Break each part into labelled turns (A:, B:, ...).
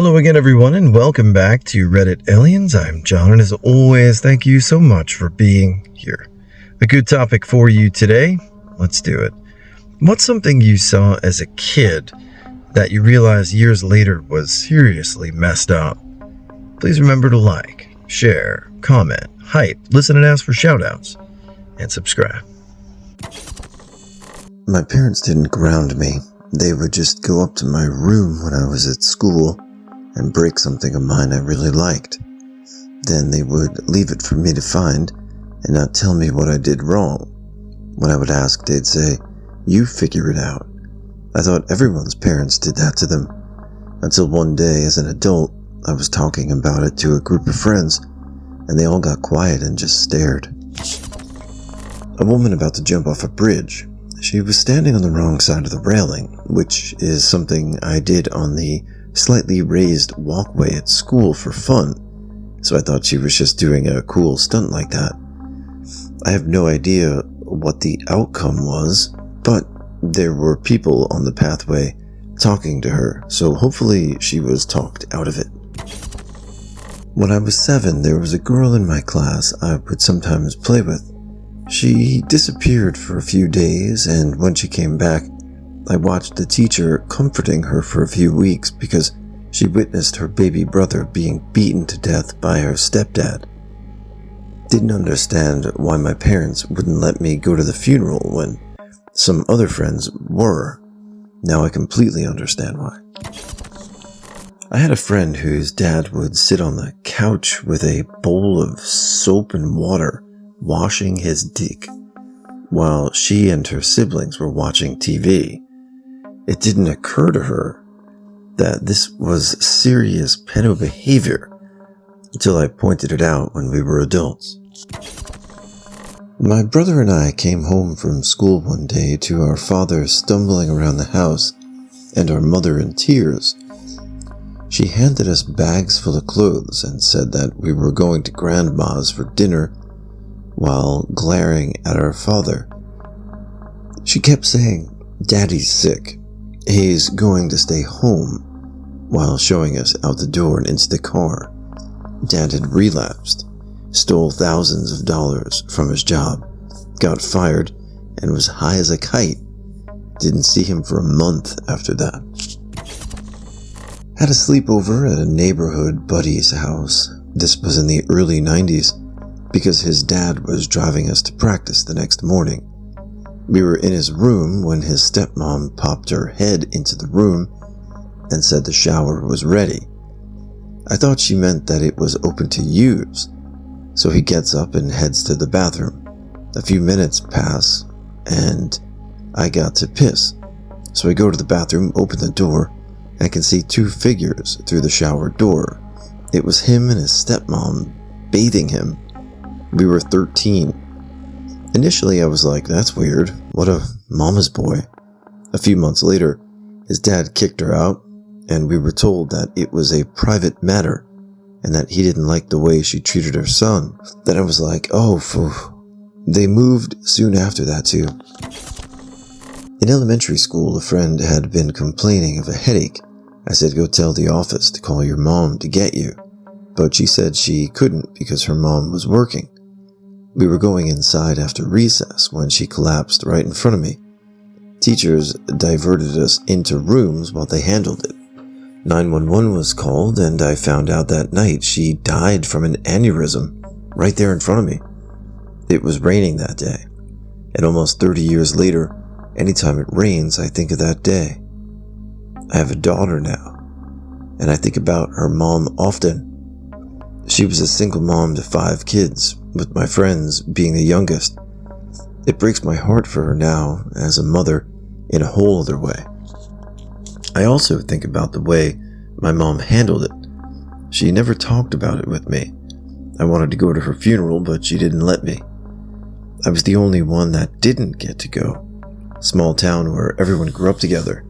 A: Hello again, everyone, and welcome back to Reddit Aliens. I'm John, and as always, thank you so much for being here. A good topic for you today. Let's do it. What's something you saw as a kid that you realized years later was seriously messed up? Please remember to like, share, comment, hype, listen and ask for shoutouts, and subscribe.
B: My parents didn't ground me. They would just go up to my room when I was at school and break something of mine I really liked. Then they would leave it for me to find and not tell me what I did wrong. When I would ask, they'd say, "You figure it out." I thought everyone's parents did that to them, until one day as an adult, I was talking about it to a group of friends, and they all got quiet and just stared. A woman about to jump off a bridge. She was standing on the wrong side of the railing, which is something I did on the slightly raised walkway at school for fun, so I thought she was just doing a cool stunt like that. I have no idea what the outcome was, but there were people on the pathway talking to her, so hopefully she was talked out of it. When I was 7, there was a girl in my class I would sometimes play with. She disappeared for a few days, and when she came back, I watched the teacher comforting her for a few weeks because she witnessed her baby brother being beaten to death by her stepdad. Didn't understand why my parents wouldn't let me go to the funeral when some other friends were. Now I completely understand why. I had a friend whose dad would sit on the couch with a bowl of soap and water, washing his dick, while she and her siblings were watching TV. It didn't occur to her that this was serious pedo behavior until I pointed it out when we were adults. My brother and I came home from school one day to our father stumbling around the house and our mother in tears. She handed us bags full of clothes and said that we were going to Grandma's for dinner while glaring at our father. She kept saying, "Daddy's sick. He's going to stay home," while showing us out the door and into the car. Dad had relapsed, stole thousands of dollars from his job, got fired, and was high as a kite. Didn't see him for a month after that. Had a sleepover at a neighborhood buddy's house. This was in the early 90s because his dad was driving us to practice the next morning. We were in his room when his stepmom popped her head into the room and said the shower was ready. I thought she meant that it was open to use, so he gets up and heads to the bathroom. A few minutes pass, and I got to piss. So I go to the bathroom, open the door, and I can see 2 figures through the shower door. It was him and his stepmom bathing him. We were 13. Initially, I was like, that's weird. What a mama's boy. A few months later, his dad kicked her out, and we were told that it was a private matter and that he didn't like the way she treated her son. Then I was like, oh, phew. They moved soon after that, too. In elementary school, a friend had been complaining of a headache. I said, go tell the office to call your mom to get you. But she said she couldn't because her mom was working. We were going inside after recess when she collapsed right in front of me. Teachers diverted us into rooms while they handled it. 911 was called, and I found out that night she died from an aneurysm right there in front of me. It was raining that day, and almost 30 years later, anytime it rains, I think of that day. I have a daughter now, and I think about her mom often. She was a single mom to 5 kids, with my friends being the youngest. It breaks my heart for her now, as a mother, in a whole other way. I also think about the way my mom handled it. She never talked about it with me. I wanted to go to her funeral, but she didn't let me. I was the only one that didn't get to go. Small town where everyone grew up together.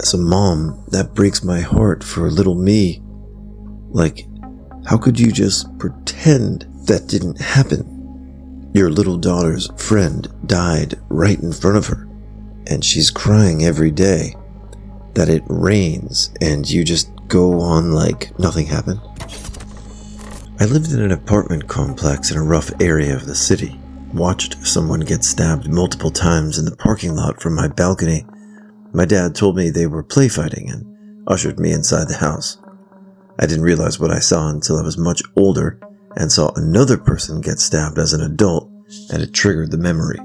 B: As a mom, that breaks my heart for little me. Like, how could you just pretend that didn't happen? Your little daughter's friend died right in front of her, and she's crying every day. that it rains and you just go on like nothing happened? I lived in an apartment complex in a rough area of the city, watched someone get stabbed multiple times in the parking lot from my balcony. My dad told me they were play fighting and ushered me inside the house. I didn't realize what I saw until I was much older and saw another person get stabbed as an adult, and it triggered the memory.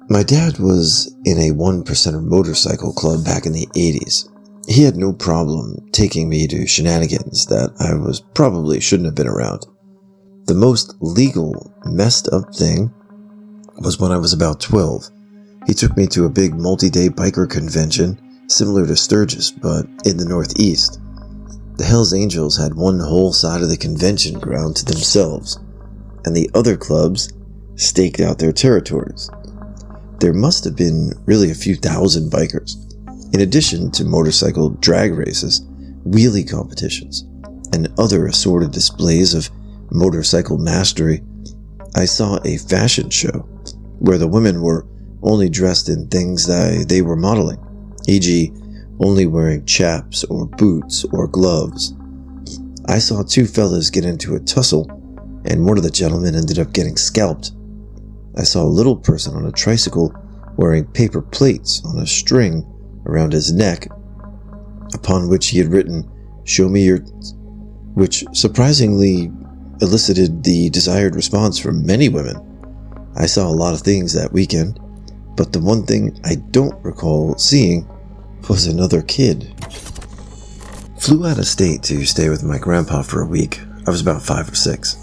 B: My dad was in a 1% motorcycle club back in the 80s. He had no problem taking me to shenanigans that I probably shouldn't have been around. The most legal, messed up thing was when I was about 12. He took me to a big multi-day biker convention, similar to Sturgis, but in the Northeast. The Hells Angels had one whole side of the convention ground to themselves, and the other clubs staked out their territories. There must have been really a few thousand bikers, in addition to motorcycle drag races, wheelie competitions, and other assorted displays of motorcycle mastery. I saw a fashion show where the women were only dressed in things that they were modeling, e.g., only wearing chaps or boots or gloves. I saw two fellas get into a tussle, and one of the gentlemen ended up getting scalped. I saw a little person on a tricycle wearing paper plates on a string around his neck, upon which he had written, "Show me your," which surprisingly elicited the desired response from many women. I saw a lot of things that weekend, but the one thing I don't recall seeing was another kid. Flew out of state to stay with my grandpa for a week. I was about 5 or 6.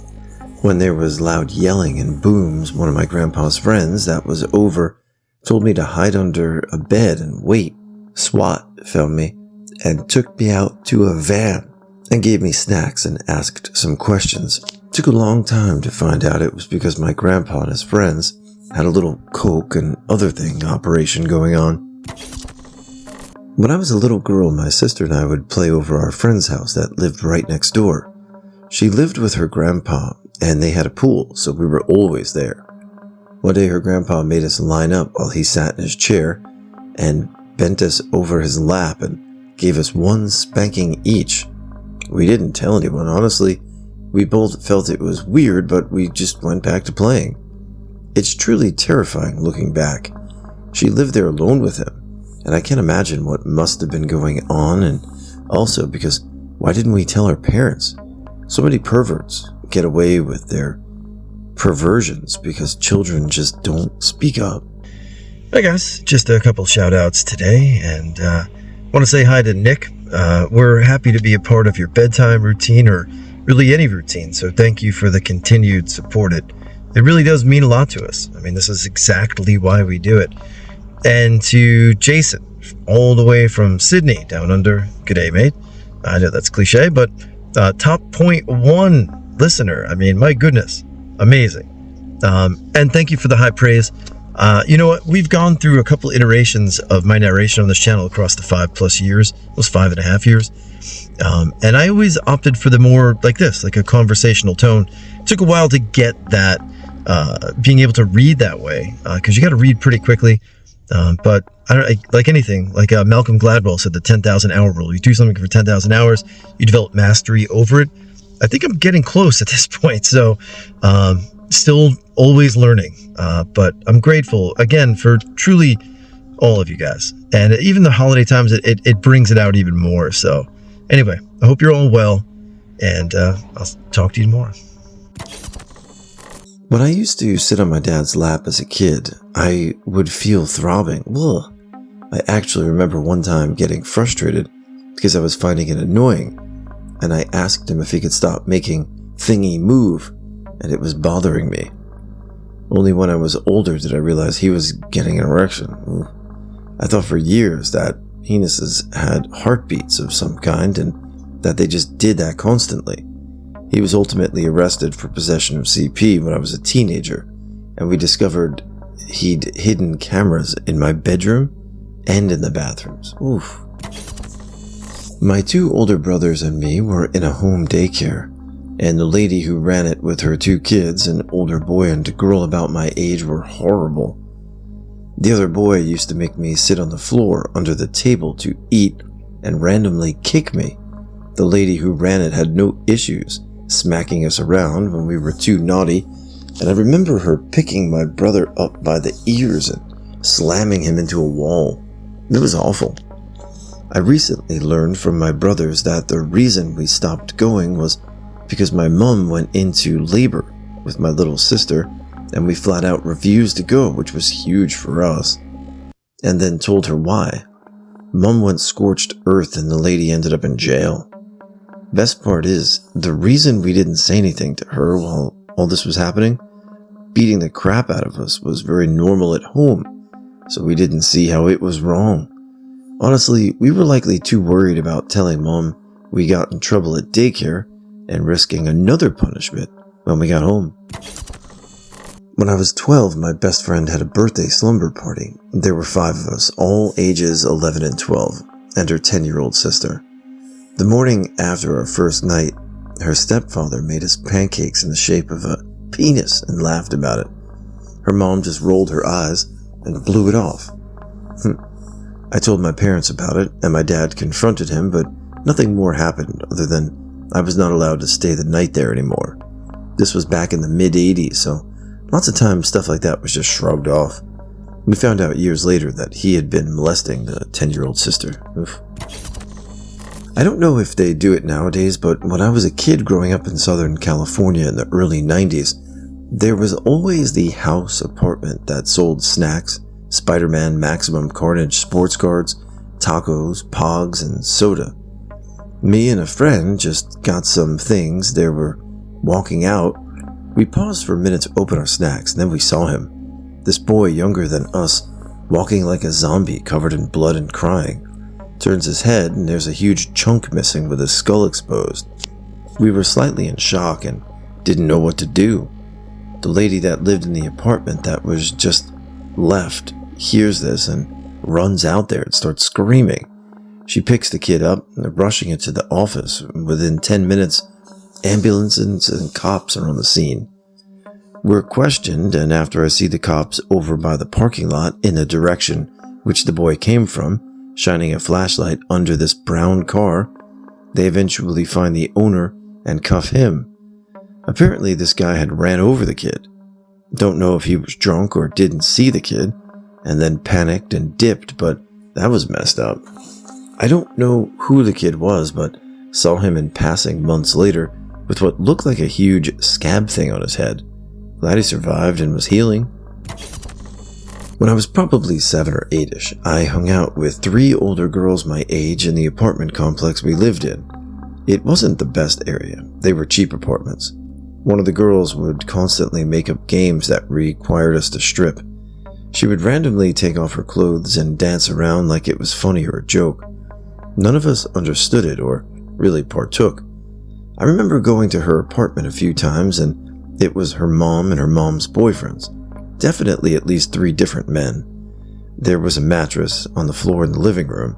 B: When there was loud yelling and booms, one of my grandpa's friends that was over told me to hide under a bed and wait. SWAT found me and took me out to a van and gave me snacks and asked some questions. Took a long time to find out it was because my grandpa and his friends had a little coke and other thing operation going on. When I was a little girl, my sister and I would play over our friend's house that lived right next door. She lived with her grandpa and they had a pool, so we were always there. One day her grandpa made us line up while he sat in his chair and bent us over his lap and gave us one spanking each. We didn't tell anyone, honestly. We both felt it was weird, but we just went back to playing. It's truly terrifying looking back. She lived there alone with him, and I can't imagine what must have been going on, and also because why didn't we tell our parents? So many perverts get away with their perversions because children just don't speak up.
A: Hi guys, just a couple shout outs today, and want to say hi to Nick. We're happy to be a part of your bedtime routine or really any routine, so thank you for the continued support. It really does mean a lot to us. I mean, this is exactly why we do it. And to Jason, all the way from Sydney down under, g'day mate. I know that's cliche, but top 0.1 listener. I mean, my goodness, amazing. And thank you for the high praise. You know what? We've gone through a couple iterations of my narration on this channel across the 5+ years, those 5.5 years. And I always opted for the more like this, like a conversational tone. It took a while to get that, being able to read that way, because you got to read pretty quickly. But like anything, like Malcolm Gladwell said, the 10,000 hour rule. You do something for 10,000 hours, you develop mastery over it. I think I'm getting close at this point. So, still always learning, but I'm grateful again for truly all of you guys, and even the holiday times it brings it out even more. So anyway, I hope you're all well, and I'll talk to you tomorrow.
B: When I used to sit on my dad's lap as a kid, I would feel throbbing. Ugh. I actually remember one time getting frustrated because I was finding it annoying, and I asked him if he could stop making thingy move, and it was bothering me. Only when I was older did I realize he was getting an erection. I thought for years that penises had heartbeats of some kind and that they just did that constantly. He was ultimately arrested for possession of CP when I was a teenager, and we discovered he'd hidden cameras in my bedroom and in the bathrooms. Oof. My 2 older brothers and me were in a home daycare, and the lady who ran it with her 2 kids, an older boy and a girl about my age, were horrible. The other boy used to make me sit on the floor under the table to eat and randomly kick me. The lady who ran it had no issues smacking us around when we were too naughty, and I remember her picking my brother up by the ears and slamming him into a wall. It was awful. I recently learned from my brothers that the reason we stopped going was because my mom went into labor with my little sister, and we flat out refused to go, which was huge for us, and then told her why. Mom went scorched earth and the lady ended up in jail. Best part is, the reason we didn't say anything to her while all this was happening, beating the crap out of us was very normal at home, so we didn't see how it was wrong. Honestly, we were likely too worried about telling Mom we got in trouble at daycare and risking another punishment when we got home. When I was 12, my best friend had a birthday slumber party. There were 5 of us, all ages 11 and 12, and her 10-year-old sister. The morning after our first night, her stepfather made us pancakes in the shape of a penis and laughed about it. Her mom just rolled her eyes and blew it off. I told my parents about it, and my dad confronted him, but nothing more happened other than I was not allowed to stay the night there anymore. This was back in the mid-80s, so lots of times stuff like that was just shrugged off. We found out years later that he had been molesting the 10-year-old sister. Oof. I don't know if they do it nowadays, but when I was a kid growing up in Southern California in the early 90s, there was always the house apartment that sold snacks, Spider-Man, Maximum Carnage, sports cards, tacos, pogs, and soda. Me and a friend just got some things. They were walking out. We paused for a minute to open our snacks, and then we saw him. This boy younger than us, walking like a zombie covered in blood and crying. Turns his head, and there's a huge chunk missing with his skull exposed. We were slightly in shock and didn't know what to do. The lady that lived in the apartment that was just left hears this and runs out there and starts screaming. She picks the kid up and rushing it to the office. Within 10 minutes, ambulances and cops are on the scene. We're questioned, and after I see the cops over by the parking lot in the direction which the boy came from, shining a flashlight under this brown car, they eventually find the owner and cuff him. Apparently this guy had ran over the kid. Don't know if he was drunk or didn't see the kid, and then panicked and dipped, but that was messed up. I don't know who the kid was, but saw him in passing months later with what looked like a huge scab thing on his head. Glad he survived and was healing. When I was probably 7 or 8-ish, I hung out with 3 older girls my age in the apartment complex we lived in. It wasn't the best area. They were cheap apartments. One of the girls would constantly make up games that required us to strip. She would randomly take off her clothes and dance around like it was funny or a joke. None of us understood it or really partook. I remember going to her apartment a few times, and it was her mom and her mom's boyfriends. Definitely at least 3 different men. There was a mattress on the floor in the living room.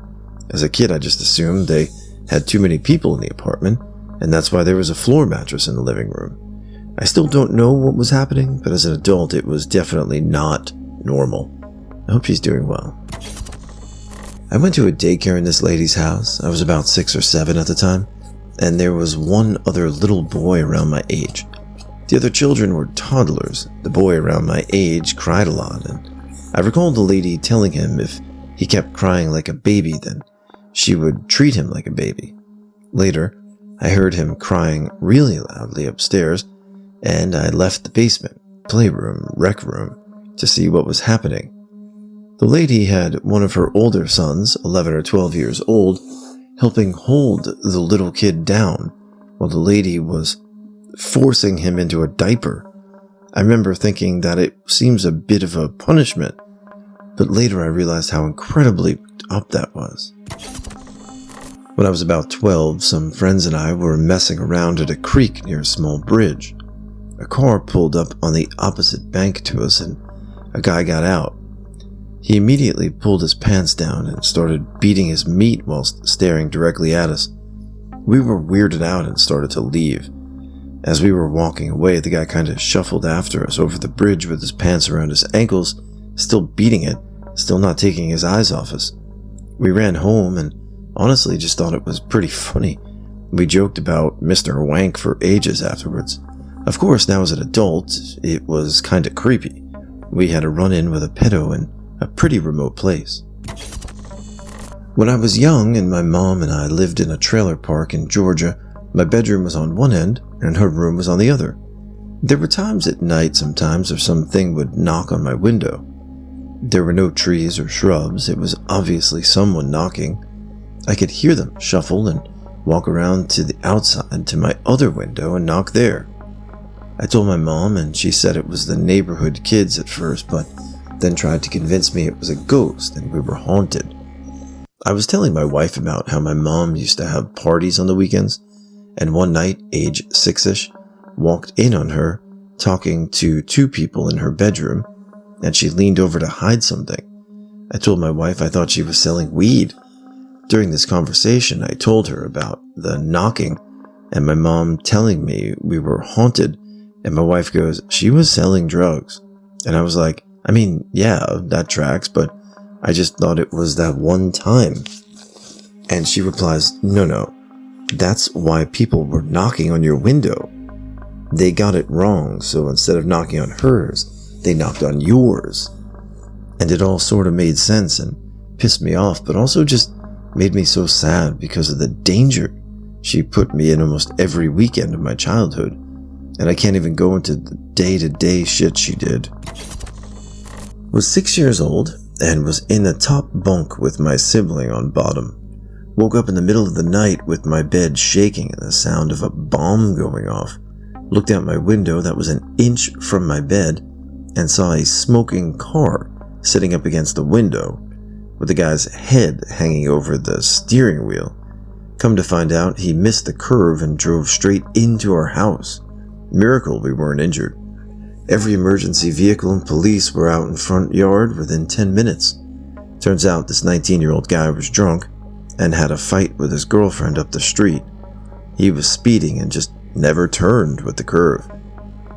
B: As a kid, I just assumed they had too many people in the apartment, and that's why there was a floor mattress in the living room. I still don't know what was happening, but as an adult, it was definitely not normal. I hope she's doing well. I went to a daycare in this lady's house. I was about 6 or 7 at the time, and there was one other little boy around my age. The other children were toddlers. The boy around my age cried a lot, and I recall the lady telling him if he kept crying like a baby, then she would treat him like a baby. Later, I heard him crying really loudly upstairs, and I left the basement, playroom, rec room, to see what was happening. The lady had one of her older sons, 11 or 12 years old, helping hold the little kid down, while the lady was forcing him into a diaper. I remember thinking that it seems a bit of a punishment, but later I realized how incredibly up that was. When I was about 12, some friends and I were messing around at a creek near a small bridge. A car pulled up on the opposite bank to us, and a guy got out. He immediately pulled his pants down and started beating his meat whilst staring directly at us. We were weirded out and started to leave. As we were walking away, the guy kind of shuffled after us over the bridge with his pants around his ankles still beating it, still not taking his eyes off us. We ran home and honestly just thought it was pretty funny. We joked about Mr. Wank for ages afterwards. Of course, now as an adult, it was kinda creepy. We had a run-in with a pedo in a pretty remote place. When I was young and my mom and I lived in a trailer park in Georgia, my bedroom was on one end and her room was on the other. There were times at night sometimes where something would knock on my window. There were no trees or shrubs. It was obviously someone knocking. I could hear them shuffle and walk around to the outside to my other window and knock there. I told my mom and she said it was the neighborhood kids at first, but then tried to convince me it was a ghost and we were haunted. I was telling my wife about how my mom used to have parties on the weekends, and one night, age 6-ish, walked in on her talking to two people in her bedroom, and she leaned over to hide something. I told my wife I thought she was selling weed. During this conversation, I told her about the knocking and my mom telling me we were haunted, and my wife goes, she was selling drugs. And I was like, I mean, yeah, that tracks, but I just thought it was that one time. And she replies, no, that's why people were knocking on your window. They got it wrong, so instead of knocking on hers, they knocked on yours. And it all sort of made sense and pissed me off, but also just made me so sad because of the danger she put me in almost every weekend of my childhood. And I can't even go into the day-to-day shit she did. Was 6 years old and was in the top bunk with my sibling on bottom. Woke up in the middle of the night with my bed shaking and the sound of a bomb going off. Looked out my window that was an inch from my bed and saw a smoking car sitting up against the window with the guy's head hanging over the steering wheel. Come to find out, he missed the curve and drove straight into our house. Miracle we weren't injured. Every emergency vehicle and police were out in front yard within 10 minutes. Turns out this 19-year-old guy was drunk and had a fight with his girlfriend up the street. He was speeding and just never turned with the curve.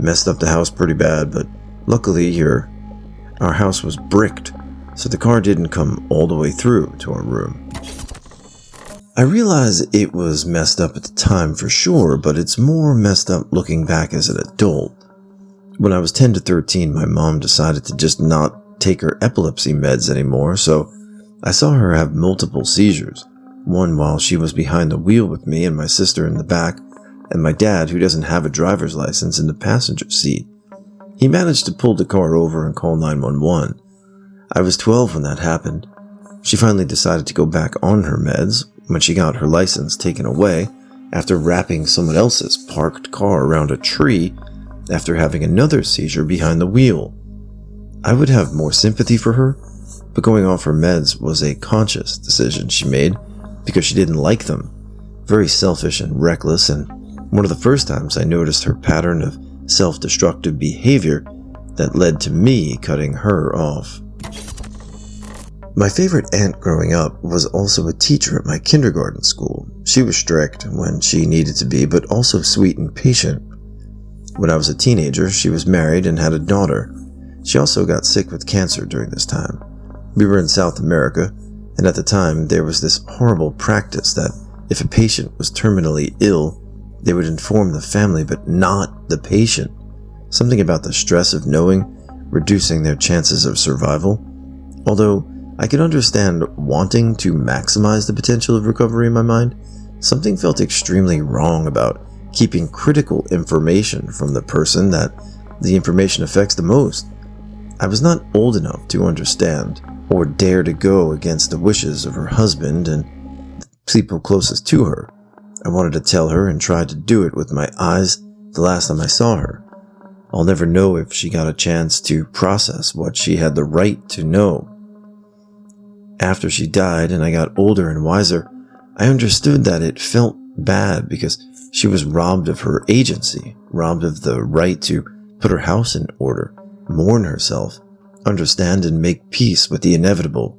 B: Messed up the house pretty bad, but luckily our house was bricked, so the car didn't come all the way through to our room. I realize it was messed up at the time for sure, but it's more messed up looking back as an adult. When I was 10 to 13, my mom decided to just not take her epilepsy meds anymore, so I saw her have multiple seizures. One while she was behind the wheel with me and my sister in the back, and my dad, who doesn't have a driver's license, in the passenger seat. He managed to pull the car over and call 911. I was 12 when that happened. She finally decided to go back on her meds when she got her license taken away after wrapping someone else's parked car around a tree after having another seizure behind the wheel. I would have more sympathy for her, but going off her meds was a conscious decision she made because she didn't like them. Very selfish and reckless, and one of the first times I noticed her pattern of self-destructive behavior that led to me cutting her off. My favorite aunt growing up was also a teacher at my kindergarten school. She was strict when she needed to be, but also sweet and patient. When I was a teenager, she was married and had a daughter. She also got sick with cancer during this time. We were in South America, and at the time there was this horrible practice that if a patient was terminally ill, they would inform the family but not the patient. Something about the stress of knowing reducing their chances of survival. Although I could understand wanting to maximize the potential of recovery in my mind, something felt extremely wrong about keeping critical information from the person that the information affects the most. I was not old enough to understand or dare to go against the wishes of her husband and the people closest to her. I wanted to tell her and tried to do it with my eyes the last time I saw her. I'll never know if she got a chance to process what she had the right to know. After she died and I got older and wiser, I understood that it felt bad because she was robbed of her agency, robbed of the right to put her house in order, mourn herself, understand and make peace with the inevitable.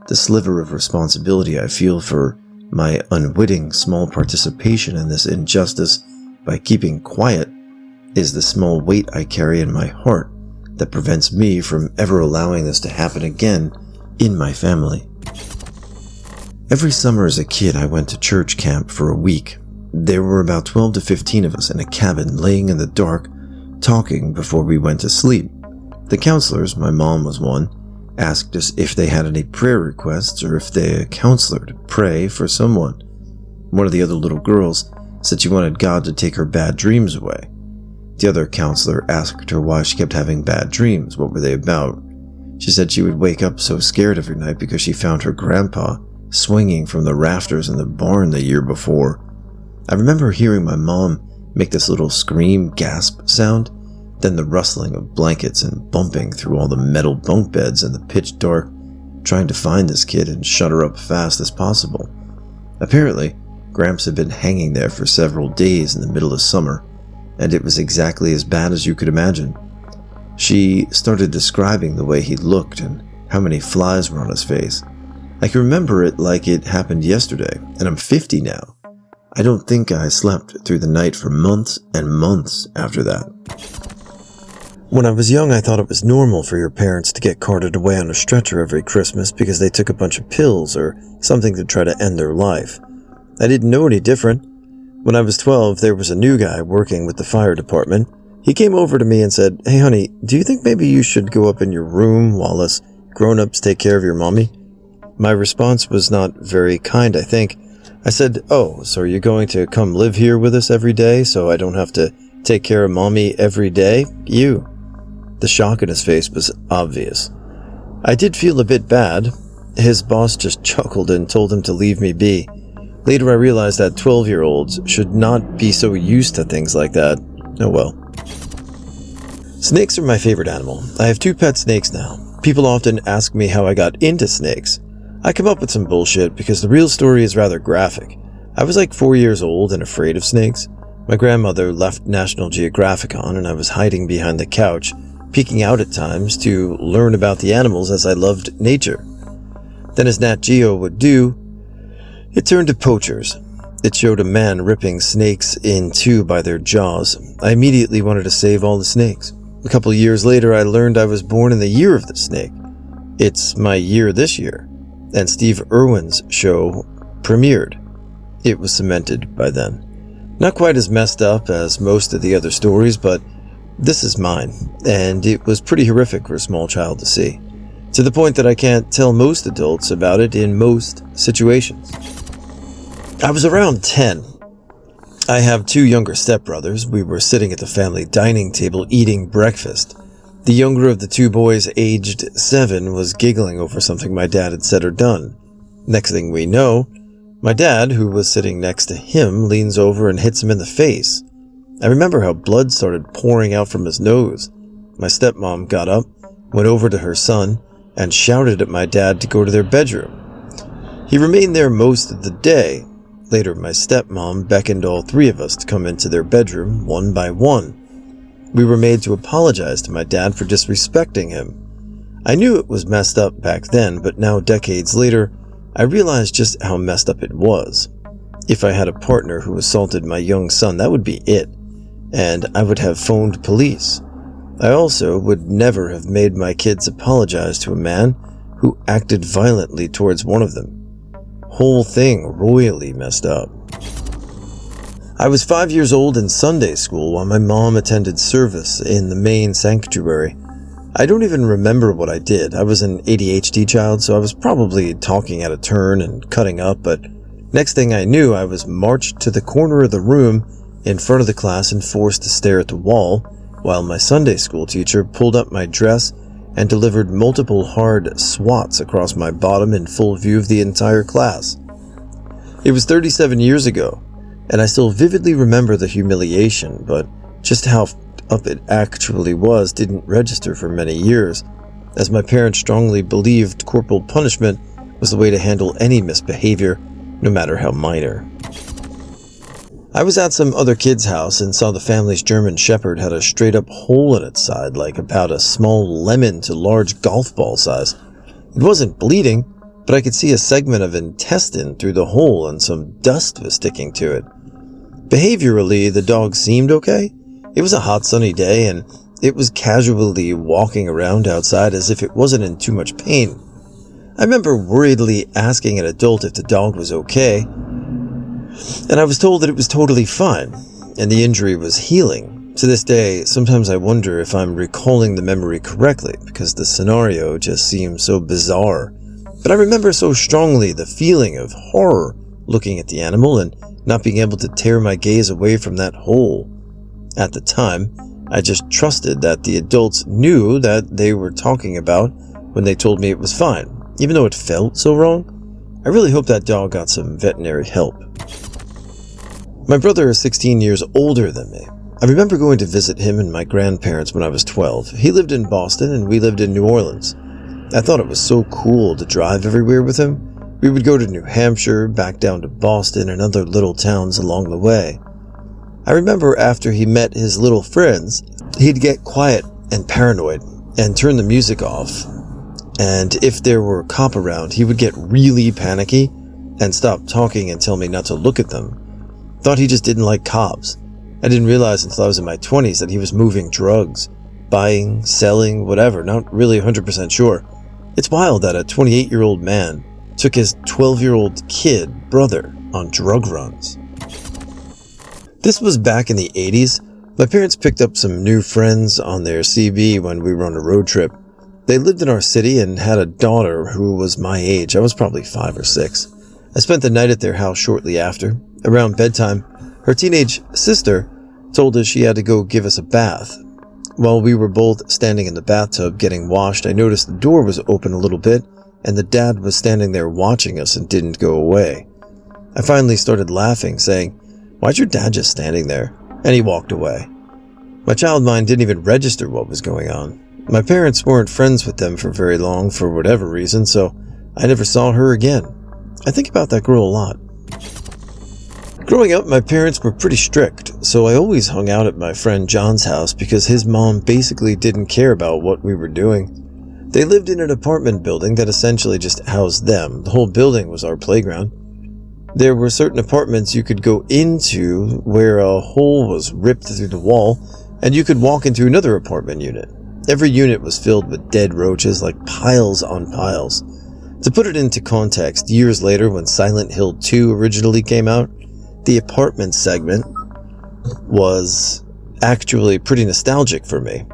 B: The sliver of responsibility I feel for my unwitting small participation in this injustice by keeping quiet is the small weight I carry in my heart that prevents me from ever allowing this to happen again in my family. Every summer as a kid, I went to church camp for a week. There were about 12 to 15 of us in a cabin laying in the dark, talking before we went to sleep. The counselors, my mom was one, asked us if they had any prayer requests or if they had a counselor to pray for someone. One of the other little girls said she wanted God to take her bad dreams away. The other counselor asked her why she kept having bad dreams. What were they about? She said she would wake up so scared every night because she found her grandpa swinging from the rafters in the barn the year before. I remember hearing my mom make this little scream gasp sound, then the rustling of blankets and bumping through all the metal bunk beds in the pitch dark, trying to find this kid and shut her up fast as possible. Apparently, Gramps had been hanging there for several days in the middle of summer, and it was exactly as bad as you could imagine. She started describing the way he looked and how many flies were on his face. I can remember it like it happened yesterday, and I'm 50 now. I don't think I slept through the night for months and months after that. When I was young, I thought it was normal for your parents to get carted away on a stretcher every Christmas because they took a bunch of pills or something to try to end their life. I didn't know any different. When I was 12, there was a new guy working with the fire department. He came over to me and said, "Hey honey, do you think maybe you should go up in your room while us grown-ups take care of your mommy?" My response was not very kind, I think. I said, "Oh, so are you going to come live here with us every day so I don't have to take care of mommy every day? You." The shock in his face was obvious. I did feel a bit bad. His boss just chuckled and told him to leave me be. Later I realized that 12-year-olds should not be so used to things like that. Oh well. Snakes are my favorite animal. I have 2 pet snakes now. People often ask me how I got into snakes. I come up with some bullshit because the real story is rather graphic. I was like 4 years old and afraid of snakes. My grandmother left National Geographic on and I was hiding behind the couch, peeking out at times to learn about the animals as I loved nature. Then as Nat Geo would do, it turned to poachers. It showed a man ripping snakes in two by their jaws. I immediately wanted to save all the snakes. A couple years later, I learned I was born in the year of the snake. It's my year this year, and Steve Irwin's show premiered. It was cemented by then. Not quite as messed up as most of the other stories, but this is mine, and it was pretty horrific for a small child to see, to the point that I can't tell most adults about it in most situations. I was around 10. I have 2 younger stepbrothers. We were sitting at the family dining table eating breakfast. The younger of the 2 boys, aged 7, was giggling over something my dad had said or done. Next thing we know, my dad, who was sitting next to him, leans over and hits him in the face. I remember how blood started pouring out from his nose. My stepmom got up, went over to her son, and shouted at my dad to go to their bedroom. He remained there most of the day. Later, my stepmom beckoned all 3 of us to come into their bedroom, one by one. We were made to apologize to my dad for disrespecting him. I knew it was messed up back then, but now, decades later, I realized just how messed up it was. If I had a partner who assaulted my young son, that would be it, and I would have phoned police. I also would never have made my kids apologize to a man who acted violently towards one of them. Whole thing royally messed up. I was 5 years old in Sunday school while my mom attended service in the main sanctuary. I don't even remember what I did. I was an ADHD child, so I was probably talking out of turn and cutting up, but next thing I knew, I was marched to the corner of the room in front of the class and forced to stare at the wall, while my Sunday school teacher pulled up my dress and delivered multiple hard swats across my bottom in full view of the entire class. It was 37 years ago, and I still vividly remember the humiliation, but just how up it actually was didn't register for many years, as my parents strongly believed corporal punishment was the way to handle any misbehavior, no matter how minor. I was at some other kid's house and saw the family's German Shepherd had a straight-up hole in its side, like about a small lemon to large golf ball size. It wasn't bleeding, but I could see a segment of intestine through the hole and some dust was sticking to it. Behaviorally, the dog seemed okay. It was a hot sunny day and
A: It was casually walking around outside as if it wasn't in too much pain. I remember worriedly asking an adult if the dog was okay, and I was told that it was totally fine, and the injury was healing. To this day, sometimes I wonder if I'm recalling the memory correctly, because the scenario just seems so bizarre. But I remember so strongly the feeling of horror looking at the animal and not being able to tear my gaze away from that hole. At the time, I just trusted that the adults knew that they were talking about when they told me it was fine, even though it felt so wrong. I really hope that dog got some veterinary help. My brother is 16 years older than me. I remember going to visit him and my grandparents when I was 12. He lived in Boston and we lived in New Orleans. I thought it was so cool to drive everywhere with him. We would go to New Hampshire, back down to Boston and other little towns along the way. I remember after he met his little friends, he'd get quiet and paranoid and turn the music off. And if there were a cop around, he would get really panicky and stop talking and tell me not to look at them. Thought he just didn't like cops. I didn't realize until I was in my 20s that he was moving drugs, buying, selling, whatever, not really 100% sure. It's wild that a 28-year-old man took his 12-year-old kid brother on drug runs. This was back in the 80s. My parents picked up some new friends on their CB when we were on a road trip. They lived in our city and had a daughter who was my age. I was probably 5 or 6. I spent the night at their house shortly after. Around bedtime, her teenage sister told us she had to go give us a bath. While we were both standing in the bathtub getting washed, I noticed the door was open a little bit and the dad was standing there watching us and didn't go away. I finally started laughing, saying, "Why's your dad just standing there?" And he walked away. My child mind didn't even register what was going on. My parents weren't friends with them for very long for whatever reason, so I never saw her again. I think about that girl a lot. Growing up, my parents were pretty strict, so I always hung out at my friend John's house because his mom basically didn't care about what we were doing. They lived in an apartment building that essentially just housed them. The whole building was our playground. There were certain apartments you could go into where a hole was ripped through the wall, and you could walk into another apartment unit. Every unit was filled with dead roaches, like piles on piles. To put it into context, years later when Silent Hill 2 originally came out, the apartment segment was actually pretty nostalgic for me.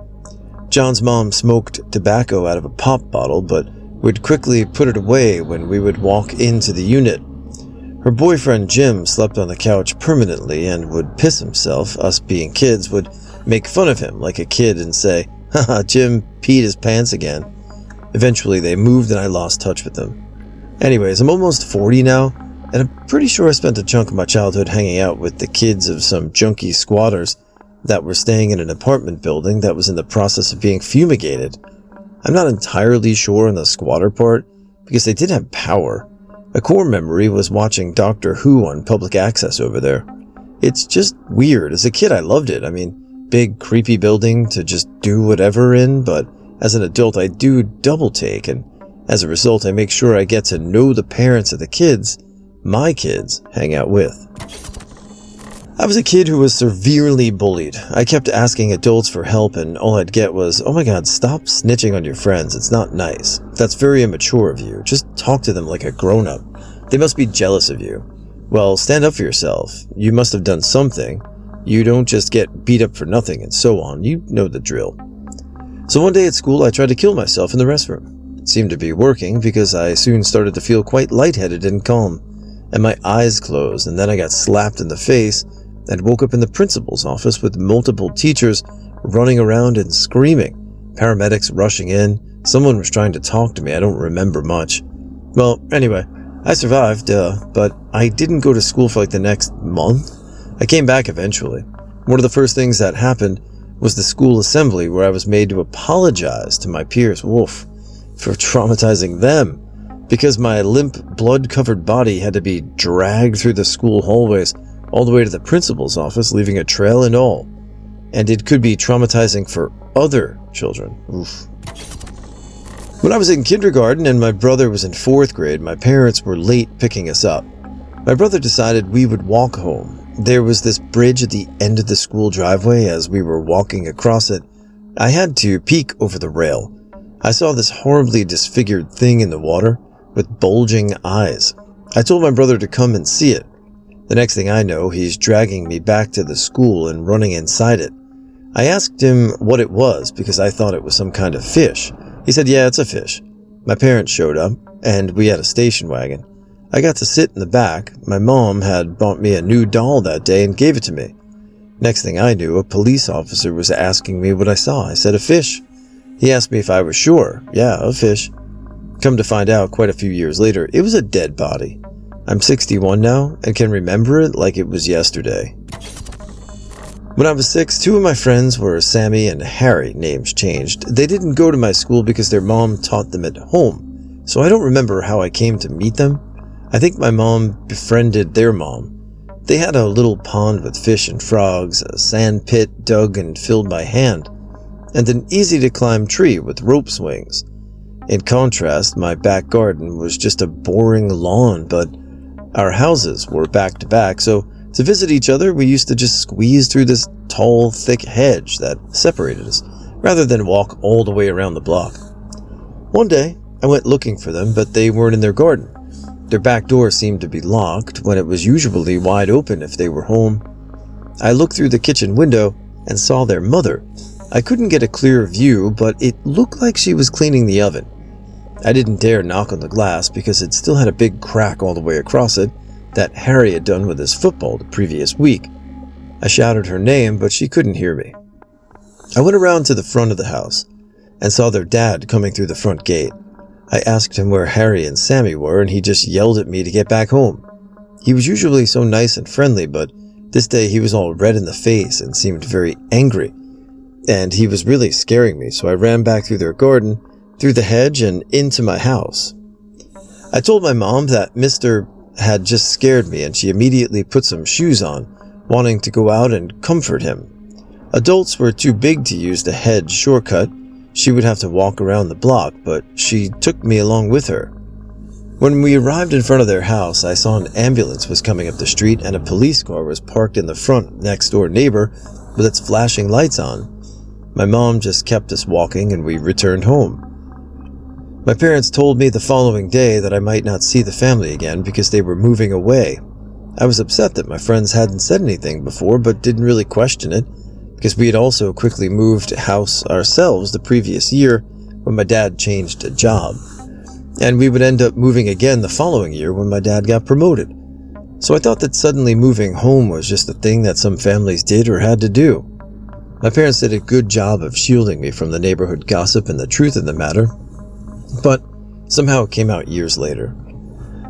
A: John's mom smoked tobacco out of a pop bottle, but would quickly put it away when we would walk into the unit. Her boyfriend Jim slept on the couch permanently and would piss himself. Us being kids would make fun of him like a kid and say, "Haha, Jim peed his pants again." Eventually they moved and I lost touch with them. Anyways, I'm almost 40 now, and I'm pretty sure I spent a chunk of my childhood hanging out with the kids of some junky squatters that were staying in an apartment building that was in the process of being fumigated. I'm not entirely sure on the squatter part, because they did have power. A core memory was watching Doctor Who on public access over there. It's just weird. As a kid, I loved it. I mean, big, creepy building to just do whatever in, but as an adult, I do double take, and as a result, I make sure I get to know the parents of the kids my kids hang out with. I was a kid who was severely bullied. I kept asking adults for help, and all I'd get was, "Oh my god, stop snitching on your friends. It's not nice. That's very immature of you. Just talk to them like a grown-up. They must be jealous of you. Well, stand up for yourself. You must have done something. You don't just get beat up for nothing," and so on. You know the drill. So one day at school, I tried to kill myself in the restroom. It seemed to be working because I soon started to feel quite lightheaded and calm, and my eyes closed, and then I got slapped in the face and woke up in the principal's office with multiple teachers running around and screaming. Paramedics rushing in. Someone was trying to talk to me. I don't remember much. Well, anyway, I survived, but I didn't go to school for like the next month. I came back eventually. One of the first things that happened was the school assembly, where I was made to apologize to my peers, for traumatizing them, because my limp, blood-covered body had to be dragged through the school hallways all the way to the principal's office, leaving a trail and all. And it could be traumatizing for other children. Oof. When I was in kindergarten and my brother was in 4th grade, my parents were late picking us up. My brother decided we would walk home. There was this bridge at the end of the school driveway. As we were walking across it, I had to peek over the rail. I saw this horribly disfigured thing in the water with bulging eyes. I told my brother to come and see it. The next thing I know, he's dragging me back to the school and running inside it. I asked him what it was because I thought it was some kind of fish. He said, yeah, it's a fish. My parents showed up, and we had a station wagon. I got to sit in the back. My mom had bought me a new doll that day and gave it to me. Next thing I knew, a police officer was asking me what I saw. I said, a fish. He asked me if I was sure. Yeah, a fish. Come to find out, quite a few years later, it was a dead body. I'm 61 now and can remember it like it was yesterday. When I was 6, 2 of my friends were Sammy and Harry, names changed. They didn't go to my school because their mom taught them at home, so I don't remember how I came to meet them. I think my mom befriended their mom. They had a little pond with fish and frogs, a sand pit dug and filled by hand, and an easy-to-climb tree with rope swings. In contrast, my back garden was just a boring lawn, but our houses were back-to-back, so to visit each other, we used to just squeeze through this tall, thick hedge that separated us, rather than walk all the way around the block. One day, I went looking for them, but they weren't in their garden. Their back door seemed to be locked when it was usually wide open if they were home. I looked through the kitchen window and saw their mother. I couldn't get a clear view, but it looked like she was cleaning the oven. I didn't dare knock on the glass because it still had a big crack all the way across it that Harry had done with his football the previous week. I shouted her name, but she couldn't hear me. I went around to the front of the house and saw their dad coming through the front gate. I asked him where Harry and Sammy were, and he just yelled at me to get back home. He was usually so nice and friendly, but this day he was all red in the face and seemed very angry. And he was really scaring me, so I ran back through their garden, through the hedge, and into my house. I told my mom that Mr. had just scared me, and she immediately put some shoes on, wanting to go out and comfort him. Adults were too big to use the hedge shortcut. She would have to walk around the block, but she took me along with her. When we arrived in front of their house, I saw an ambulance was coming up the street and a police car was parked in the front next door neighbor with its flashing lights on. My mom just kept us walking and we returned home. My parents told me the following day that I might not see the family again because they were moving away. I was upset that my friends hadn't said anything before, but didn't really question it, because we had also quickly moved house ourselves the previous year when my dad changed a job. And we would end up moving again the following year when my dad got promoted. So I thought that suddenly moving home was just a thing that some families did or had to do. My parents did a good job of shielding me from the neighborhood gossip and the truth of the matter, but somehow it came out years later.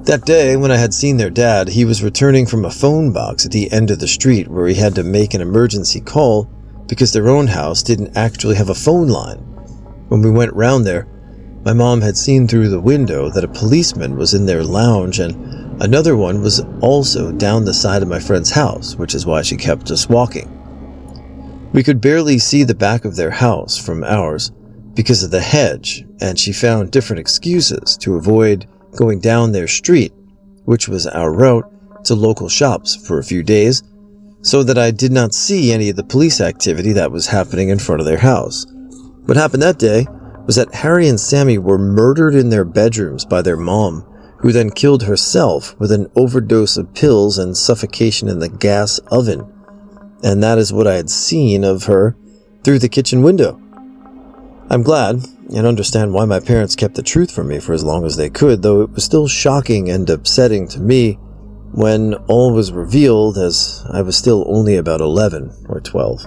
A: That day, when I had seen their dad, he was returning from a phone box at the end of the street where he had to make an emergency call because their own house didn't actually have a phone line. When we went round there, my mom had seen through the window that a policeman was in their lounge and another one was also down the side of my friend's house, which is why she kept us walking. We could barely see the back of their house from ours because of the hedge, and she found different excuses to avoid going down their street, which was our route to local shops for a few days, so that I did not see any of the police activity that was happening in front of their house. What happened that day was that Harry and Sammy were murdered in their bedrooms by their mom, who then killed herself with an overdose of pills and suffocation in the gas oven. And that is what I had seen of her through the kitchen window. I'm glad and understand why my parents kept the truth from me for as long as they could, though it was still shocking and upsetting to me when all was revealed, as I was still only about 11 or 12.